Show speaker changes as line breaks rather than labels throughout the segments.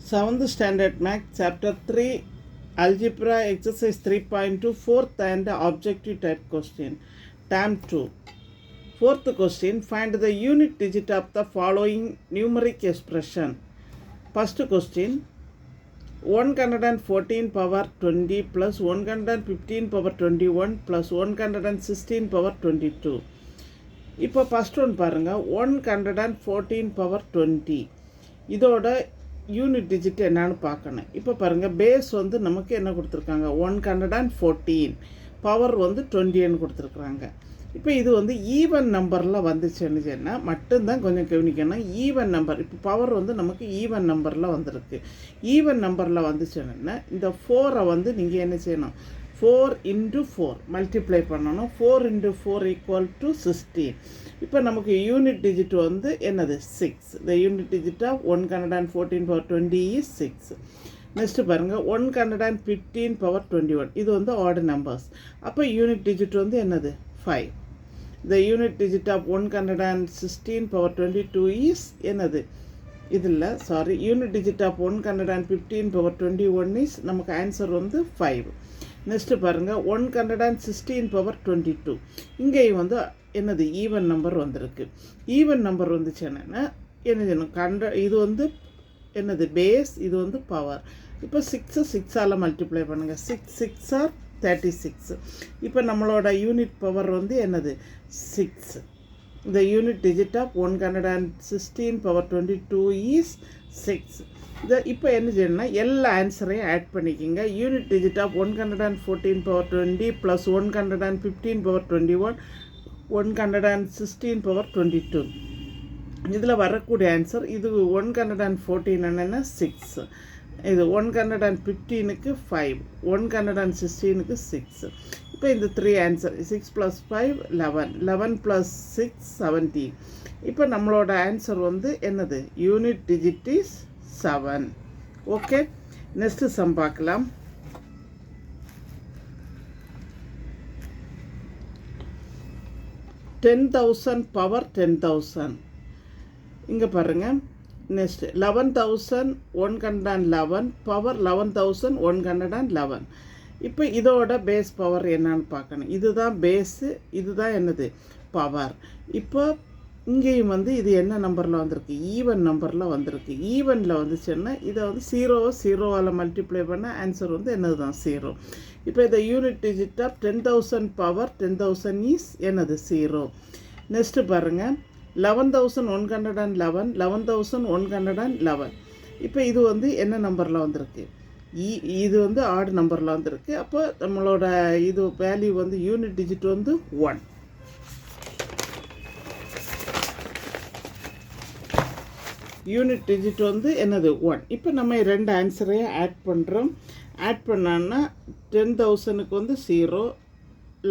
7th Standard Math, Chapter 3, Algebra, Exercise 3.2, 4th and Objective Type Question. Term 2. 4th question, find the unit digit of the following numeric expression. First question, 114 power 20 plus 115 power 21 plus 116 power 22. இப்போ first one பாருங்கள், 114 power 20 இதோட unit digit என்னன்னு பார்க்கணும். இப்போ பாருங்கள், base வந்து நமக்கு என்ன கொடுத்துருக்காங்க, 114, பவர் வந்து 20ன்னு கொடுத்துருக்குறாங்க. இப்போ இது வந்து ஈவன் நம்பரில் வந்துச்சுன்னு சொன்னால் மட்டும்தான் கொஞ்சம் கவனிக்கணும். ஈவன் நம்பர், இப்போ பவர் வந்து நமக்கு ஈவன் நம்பரில் வந்திருக்கு. ஈவன் நம்பரில் வந்துச்சுன்னா இந்த 4 வந்து நீங்கள் என்ன செய்யணும், 4 into 4 மல்டிப்ளை பண்ணணும். 4 into 4 equal to 16. இப்போ நமக்கு யூனிட் டிஜிட் வந்து என்னது, 6. The unit digit of 114 power 20 is 6. Next பாருங்கள், 115 power 21 இது வந்து ஆட் நம்பர்ஸ். அப்போ யூனிட் டிஜிட் வந்து என்னது, 5. The unit digit of 116 power 22 is என்னது, இதில் sorry, unit digit of 115 power 21 is நமக்கு ஆன்சர் வந்து 5. நெக்ஸ்ட்டு பாருங்கள், 116 power 22 இங்கேயும் வந்து என்னது, ஈவன் நம்பர் வந்திருக்கு. ஈவன் நம்பர் வந்துச்சு என்னென்னா என்ன செய்யணும், இது வந்து என்னது பேஸ், இது வந்து பவர். இப்போ 6ஆல் மல்டிப்ளை பண்ணுங்கள். 6 ஆர் 36. இப்போ நம்மளோட யூனிட் பவர் வந்து என்னது, 6. The unit digit of 116 power 22 is 6. இப்போ என்ன செய்யணும்னா எல்லா ஆன்சரையும் ஆட் பண்ணிக்கோங்க. Unit digit of 114 power 20 plus 115 power 21, 116 power 22. இதில் வரக்கூடிய ஆன்சர் இது 114 என்னென்னா 6, இது 115க்கு 5, 116க்கு 6. இப்போ இந்த 3 ஆன்சர், 6 + 5 11, 11 + 6 17. இப்போ நம்மளோட ஆன்சர் வந்து என்னது, unit digit is 7. Okay, next sum பார்க்கலாம். $10,000 பவர் 10,000 இங்கே பாருங்கள். Next 11,111 power 11,111. இப்போ இதோட பேஸ் பவர் என்னன்னு பார்க்கணும். இதுதான் பேஸு, இதுதான் என்னது பவர். இப்போ இங்கேயும் வந்து இது என்ன நம்பரில் வந்திருக்கு, ஈவன் நம்பரில் வந்திருக்கு. ஈவனில் வந்துச்சுன்னா இதை வந்து 0 மல்டிப்ளை பண்ண ஆன்சர் வந்து என்னது தான் 0. இப்போ இந்த unit digit of 10,000 power 10,000 is என்னது 0. நெக்ஸ்ட்டு பாருங்கள், 11,111 11,111. இப்போ இது வந்து என்ன நம்பரில் வந்திருக்கு, இது வந்து ஆட் நம்பரில் வந்திருக்கு. அப்போ நம்மளோட இது வேல்யூ வந்து யூனிட் டிஜிட் வந்து 1. யூனிட் டிஜிட் வந்து என்னது 1. இப்போ நம்ம 2 ஆன்சரையும் ஆட் பண்ணுறோம். ஆட் பண்ணோன்னா 10,000க்கு வந்து 0,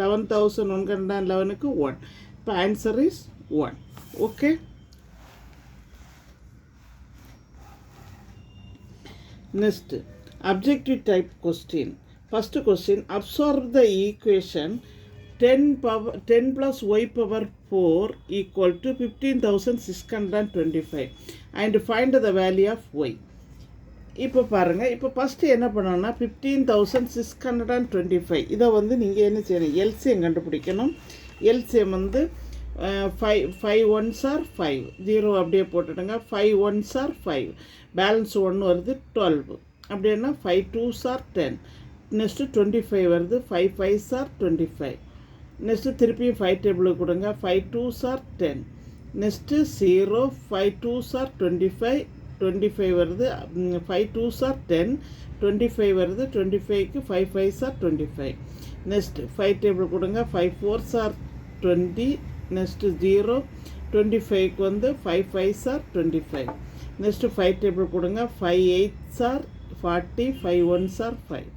11,111க்கு 1. இப்போ answer is 1. Okay, next objective type question. First question, absorb the equation 10 plus y power 4 equal to 15,625 and find the value of y. இப்போ பாருங்கள், இப்போ ஃபஸ்ட்டு என்ன பண்ணணும்னா 15,625 இதை வந்து நீங்கள் என்ன செய்யணும், எல்சிஎம் கண்டுபிடிக்கணும். எல்சிஎம் வந்து 5 1s are 5, 0 அப்படியே போட்டுடுங்க. 5 1s are 5, பேலன்ஸ் 1 வருது 12, அப்படின்னா 5 2s are 10. நெக்ஸ்ட்டு 25 வருது, 5 5s are 25. நெக்ஸ்ட்டு திருப்பியும் 5 டேபிளுக்கு கொடுங்க. 5 2s are 10. Next 0, 5 2s are 25, 25 வருது. 5 2s are 10, 25 வருது. 25க்கு 5 5s are 25. நெக்ஸ்ட்டு 5 டேபிள் கொடுங்க. 5 4s are 20. நெக்ஸ்ட்டு 0, 25க்கு வந்து 5 5s are 25. நெக்ஸ்ட்டு 5 டேபிள் கொடுங்க. 5 8s are 40, 5 1s are 5.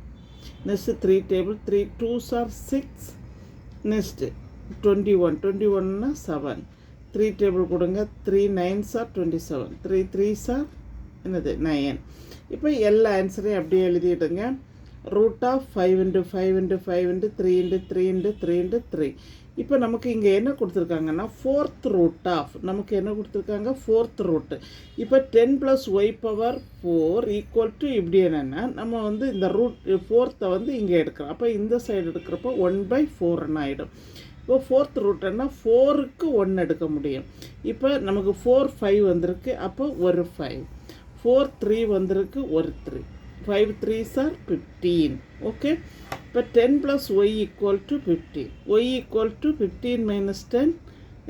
Next 3 table, 3 2s are 6. Next 21னா 7. 3 டேபிள் கொடுங்க. 3 9s are 27, 3 3s are என்னது 9. இப்போ எல்லா ஆன்சரையும் அப்படியே எழுதிடுங்க. Root of 5 × 5 × 5 × 3 × 3 × 3 × 3. இப்போ நமக்கு இங்கே என்ன கொடுத்துருக்காங்கன்னா ஃபோர்த் ரூட் ஆஃப் நமக்கு என்ன கொடுத்துருக்காங்க ஃபோர்த் ரூட்டு. இப்போ 10 + y⁴ ஈக்குவல் டு இப்படி என்னென்னா நம்ம வந்து இந்த ரூட் ஃபோர்த்தை வந்து இங்கே எடுக்கிறோம். அப்போ இந்த சைடு எடுக்கிறப்போ 1/4 ஆகிடும். இப்போ ஃபோர்த் ரூட்டுன்னா 4க்கு 1 எடுக்க முடியும். இப்போ நமக்கு 4 5 வந்திருக்கு, அப்போ ஒரு 5. 4 3 வந்திருக்கு, ஒரு 3. 5 3s are 15. ஓகே. இப்போ 10 + y = 15. y = 15 - 10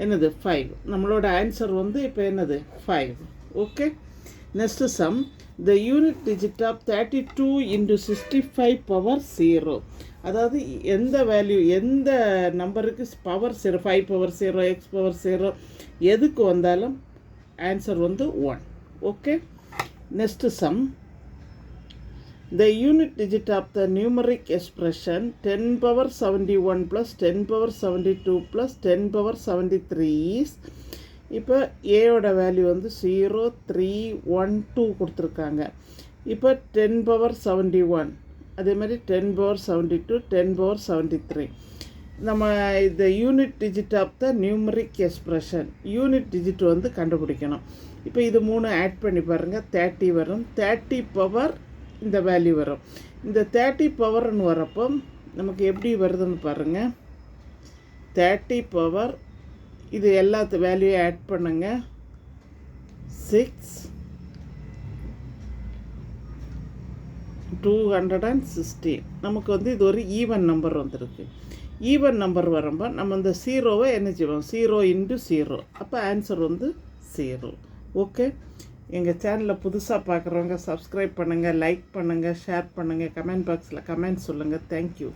என்னது 5. நம்மளோட ஆன்சர் வந்து இப்போ என்னது 5. Okay. Next sum. The unit digit of 32 × 65⁻0. அதாவது எந்த வேல்யூ எந்த நம்பருக்கு பவர் 0 5/0 x/0 எதுக்கு வந்தாலும் ஆன்சர் வந்து 1. Okay. Next some. The unit digit of the numeric expression 10⁻71 + 10⁻72 + 10⁻73 is. இப்போ ஏயோட வேல்யூ வந்து 0 3 1 2 கொடுத்துருக்காங்க. இப்போ 10⁻71 அதே மாதிரி 10⁻72 10⁻73. நம்ம இந்த unit digit of the numeric expression unit digit வந்து கண்டுபிடிக்கணும். இப்போ இது 3 ஆட் பண்ணி பாருங்கள், 30 வரும். 30 பவர் இந்த வேல்யூ வரும். இந்த 30 பவர்னு வரப்போ நமக்கு எப்படி வருதுன்னு பாருங்கள். 30 பவர் இது எல்லாத்து வேல்யூவும் ஆட் பண்ணுங்க. 6 216. நமக்கு வந்து இது ஒரு ஈவன் நம்பர் வந்திருக்கு. ஈவன் நம்பர் வரும்போது நம்ம இந்த 0வை என்ன செய்வோம் 0 × 0. அப்போ ஆன்சர் வந்து 0. ஓகே. எங்கள் சேனலில் புதுசாக பார்க்குறவங்க சப்ஸ்கிரைப் பண்ணுங்கள், லைக் பண்ணுங்கள், ஷேர் பண்ணுங்கள், கமெண்ட் பாக்ஸில் கமெண்ட் சொல்லுங்கள். தேங்க்யூ.